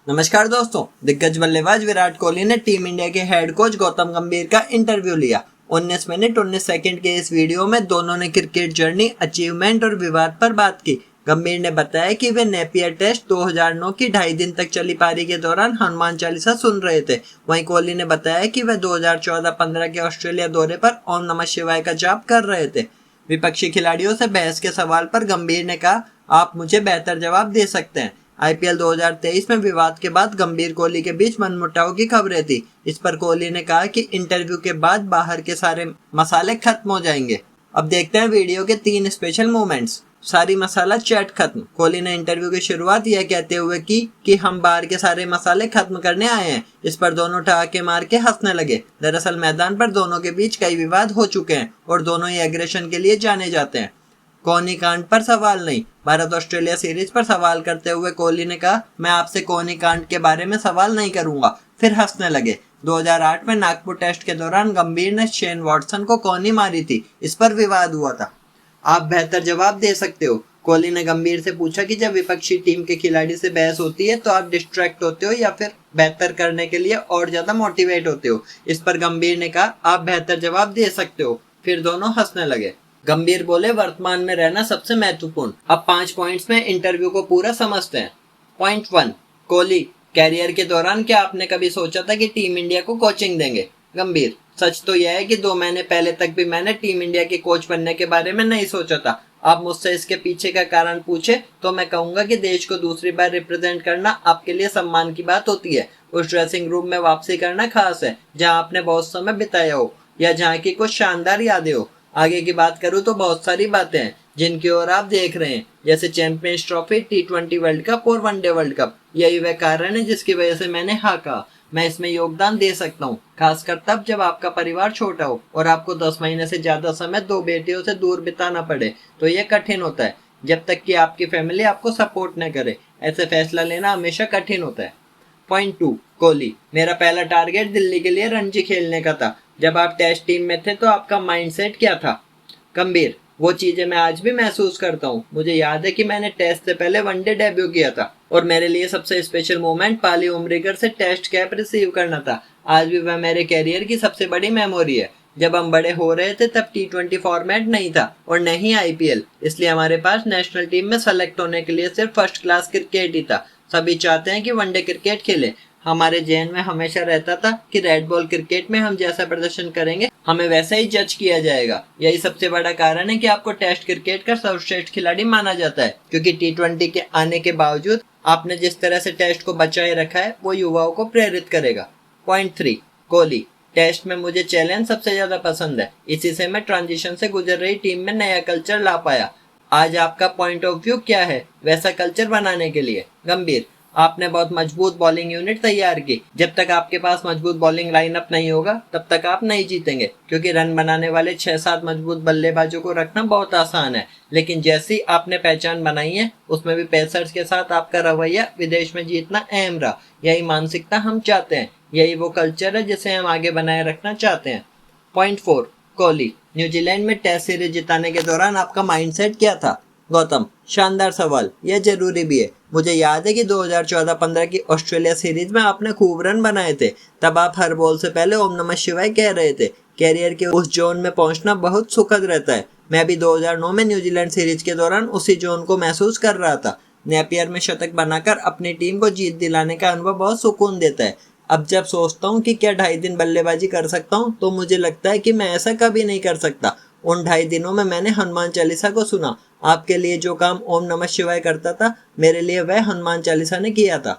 नमस्कार दोस्तों, दिग्गज बल्लेबाज विराट कोहली ने टीम इंडिया के हेड कोच गौतम गंभीर का इंटरव्यू लिया। 19 मिनट 19 सेकंड के इस वीडियो में दोनों ने क्रिकेट जर्नी, अचीवमेंट और विवाद पर बात की। गंभीर ने बताया कि वे नेपियर टेस्ट 2009 की 2.5 दिन तक चली पारी के दौरान हनुमान चालीसा सुन रहे थे। वहीं कोहली ने बताया कि वे 2014-15 के ऑस्ट्रेलिया दौरे पर ओम नमः शिवाय का जाप कर रहे थे। विपक्षी खिलाड़ियों से बहस के सवाल पर गंभीर ने कहा, आप मुझे बेहतर जवाब दे सकते हैं। आईपीएल 2023 में विवाद के बाद गंभीर कोहली के बीच मनमुटाव की खबरें थी। इस पर कोहली ने कहा कि इंटरव्यू के बाद बाहर के सारे मसाले खत्म हो जाएंगे। अब देखते हैं वीडियो के 3 स्पेशल मोमेंट्स। सारी मसाला चैट खत्म। कोहली ने इंटरव्यू की शुरुआत यह कहते हुए की कि हम बाहर के सारे मसाले खत्म करने आए हैं। इस पर दोनों ठहाके मार के हंसने लगे। दरअसल मैदान पर दोनों के बीच कई विवाद हो चुके हैं और दोनों ही एग्रेशन के लिए जाने जाते हैं। कोहली कांड पर सवाल नहीं। भारत ऑस्ट्रेलिया सीरीज पर सवाल करते हुए कोहली ने कहा, मैं आपसे कोहली कांड के बारे में सवाल नहीं करूंगा। फिर हंसने लगे। 2008 में नागपुर टेस्ट के दौरान गंभीर ने शेन वॉटसन को कोहली मारी थी। इस पर विवाद हुआ था। आप बेहतर जवाब दे सकते हो। कोहली ने गंभीर से पूछा कि जब विपक्षी टीम के खिलाड़ी से बहस होती है तो आप डिस्ट्रैक्ट होते हो या फिर बेहतर करने के लिए और ज्यादा मोटिवेट होते हो। इस पर गंभीर ने कहा, आप बेहतर जवाब दे सकते हो। फिर दोनों हंसने लगे। गंभीर बोले, वर्तमान में रहना सबसे महत्वपूर्ण। अब 5 पॉइंट्स में इंटरव्यू को पूरा समझते हैं। पॉइंट 1, कोहली, कैरियर के दौरान क्या आपने कभी सोचा था कि टीम इंडिया को कोचिंग देंगे? गंभीर, सच तो यह है कि 2 महीने पहले तक भी मैंने टीम इंडिया के कोच बनने के बारे में नहीं सोचा था। आप मुझसे इसके पीछे का कारण पूछे तो मैं कहूंगा कि देश को दूसरी बार रिप्रेजेंट करना आपके लिए सम्मान की बात होती है। उस ड्रेसिंग रूम में वापसी करना खास है जहां आपने बहुत समय बिताया हो या जहां की कुछ शानदार यादें हो। आगे की बात करूं तो बहुत सारी बातें हैं जिनकी ओर आप देख रहे हैं, जैसे champions trophy, T20 world cup और वनडे वर्ल्ड कप। यही वह कारण है जिसकी वजह से मैंने हाँ कहा। मैं इसमें योगदान दे सकता हूँ, खासकर तब जब आपका परिवार छोटा हो और आपको 10 महीने से ज्यादा समय 2 बेटियों से दूर बिताना पड़े तो यह कठिन होता है। जब तक कि आपकी फैमिली आपको सपोर्ट न करे, ऐसे फैसला लेना हमेशा कठिन होता है। पॉइंट 2, कोहली, मेरा पहला टारगेट दिल्ली के लिए रणजी खेलने का था। जब आप टेस्ट टीम में थे तो आपका माइंडसेट क्या था? गंभीर, वो चीजें मैं आज भी महसूस करता हूँ। मुझे याद है कि मैंने टेस्ट से पहले वनडे डेब्यू किया था और मेरे लिए सबसे स्पेशल मोमेंट पाली उमरीगर से टेस्ट कैप रिसीव करना था। आज भी वह मेरे कैरियर की सबसे बड़ी मेमोरी है। जब हम बड़े हो रहे थे तब T20 फॉर्मेट नहीं था और नहीं आईपीएल, इसलिए हमारे पास नेशनल टीम में सेलेक्ट होने के लिए सिर्फ फर्स्ट क्लास क्रिकेट ही था। सभी चाहते हैं कि वनडे क्रिकेट खेले। हमारे जहन में हमेशा रहता था कि रेड बॉल क्रिकेट में हम जैसा प्रदर्शन करेंगे हमें वैसा ही जज किया जाएगा। यही सबसे बड़ा कारण है कि आपको टेस्ट क्रिकेट का सर्वश्रेष्ठ खिलाड़ी माना जाता है, क्योंकि T20 के आने के बावजूद आपने जिस तरह से टेस्ट को बचाए रखा है वो युवाओं को प्रेरित करेगा। पॉइंट 3, कोहली, टेस्ट में मुझे चैलेंज सबसे ज्यादा पसंद है। इसी से मैं ट्रांजिशन से गुजर रही टीम में नया कल्चर ला पाया। आज आपका पॉइंट ऑफ व्यू क्या है वैसा कल्चर बनाने के लिए? गंभीर, आपने बहुत मजबूत बॉलिंग यूनिट तैयार की। जब तक आपके पास मजबूत बॉलिंग लाइनअप नहीं होगा तब तक आप नहीं जीतेंगे, क्योंकि रन बनाने वाले 6-7 मजबूत बल्लेबाजों को रखना बहुत आसान है। लेकिन जैसी आपने पहचान बनाई है उसमें भी पेसर्स के साथ आपका रवैया विदेश में जीतना अहम रहा। यही मानसिकता हम चाहते हैं। यही वो कल्चर है जिसे हम आगे बनाए रखना चाहते हैं। पॉइंट 4, कोहली, न्यूजीलैंड में टेस्ट सीरीज जिताने के दौरान आपका माइंडसेट क्या था? गौतम, शानदार सवाल, यह जरूरी भी है। मुझे याद है कि 2014-15 की ऑस्ट्रेलिया सीरीज में आपने खूब रन बनाए थे। तब आप हर बॉल से पहले ओम नमः शिवाय कह रहे थे। कैरियर के उस जोन में पहुंचना बहुत सुखद रहता है। मैं भी 2009 में न्यूजीलैंड सीरीज के दौरान उसी जोन को महसूस कर रहा था। नेपियर में शतक बनाकर अपनी टीम को जीत दिलाने का अनुभव बहुत सुकून देता है। अब जब सोचता हूँ कि क्या 2.5 दिन बल्लेबाजी कर सकता हूँ तो मुझे लगता है कि मैं ऐसा कभी नहीं कर सकता। उन 2.5 दिनों में मैंने हनुमान चालीसा को सुना। आपके लिए जो काम ओम नमः शिवाय करता था, मेरे लिए वह हनुमान चालीसा ने किया था।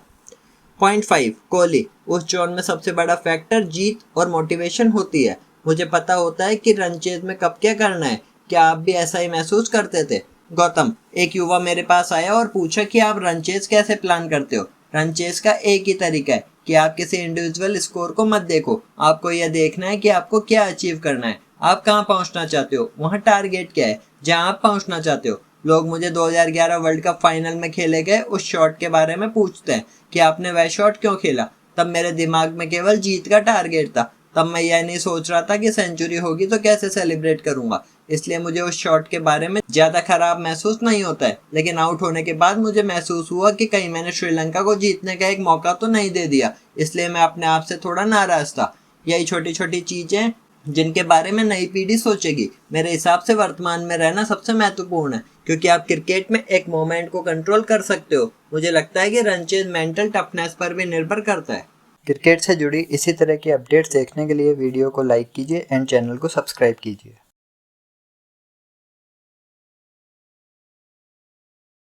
पॉइंट 5, कोहली, उस जोन में सबसे बड़ा फैक्टर जीत और मोटिवेशन होती है। मुझे पता होता है कि रन चेज में कब क्या करना है। क्या आप भी ऐसा ही महसूस करते थे? गौतम, एक युवा मेरे पास आया और पूछा कि आप रन चेज कैसे प्लान करते हो? रन चेज का एक ही तरीका है कि आप किसी इंडिविजुअल स्कोर को मत देखो। आपको यह देखना है कि आपको क्या अचीव करना है। आप कहाँ पहुंचना चाहते हो, वहाँ टारगेट क्या है जहाँ आप पहुंचना चाहते हो। लोग मुझे 2011 वर्ल्ड कप फाइनल में खेले गए उस शॉट के बारे में पूछते हैं कि आपने वह शॉट क्यों खेला। तब मेरे दिमाग में केवल जीत का टारगेट था। तब मैं यह नहीं सोच रहा था कि सेंचुरी होगी तो कैसे सेलिब्रेट करूंगा। इसलिए मुझे उस शॉट के बारे में ज्यादा खराब महसूस नहीं होता है। लेकिन आउट होने के बाद मुझे महसूस हुआ कि कहीं मैंने श्रीलंका को जीतने का एक मौका तो नहीं दे दिया, इसलिए मैं अपने आप से थोड़ा नाराज था। यही छोटी छोटी चीजें जिनके बारे में नई पीढ़ी सोचेगी। मेरे हिसाब से वर्तमान में रहना सबसे महत्वपूर्ण है, क्योंकि आप क्रिकेट में एक मोमेंट को कंट्रोल कर सकते हो। मुझे लगता है कि रन चेज मेंटल टफनेस पर भी निर्भर करता है। क्रिकेट से जुड़ी इसी तरह की अपडेट्स देखने के लिए वीडियो को लाइक कीजिए एंड चैनल को सब्सक्राइब कीजिए।